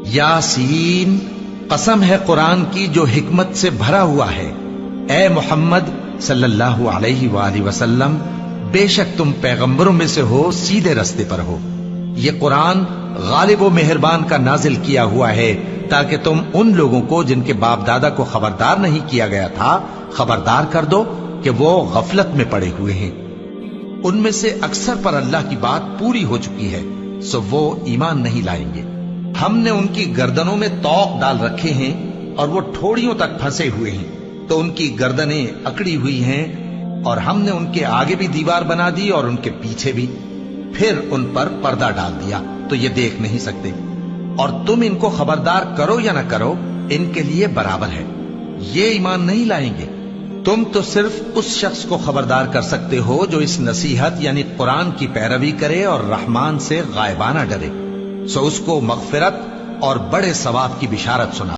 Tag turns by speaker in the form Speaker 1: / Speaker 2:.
Speaker 1: यासीन, कसम है कुरान की जो हिकमत से भरा हुआ है। ए मोहम्मद सल्लल्लाहु अलैहि वालैहि वसल्लम, बेशक तुम पैगंबरों में से हो, सीधे रस्ते पर हो। ये कुरान गालिब व मेहरबान का नाजिल किया हुआ है ताकि तुम उन लोगों को जिनके बाप दादा को खबरदार नहीं किया गया था खबरदार कर दो कि वो गफलत में पड़े हुए हैं। उनमें से अक्सर पर अल्लाह की बात पूरी हो चुकी है, सो वो ईमान नहीं लाएंगे। हमने उनकी गर्दनों में तौक डाल रखे हैं और वो ठोड़ियों तक फंसे हुए हैं, तो उनकी गर्दनें अकड़ी हुई हैं, और हमने उनके आगे भी दीवार बना दी और उनके पीछे भी, फिर उन पर पर्दा डाल दिया तो ये देख नहीं सकते। और तुम इनको खबरदार करो या ना करो, इनके लिए बराबर है, ये ईमान नहीं लाएंगे। तुम तो सिर्फ उस शख्स को खबरदार कर सकते हो जो इस नसीहत यानी कुरान की पैरवी करे और रहमान से गायबाना डरे, सो उसको मगफिरत और बड़े सवाब की बिशारत सुना।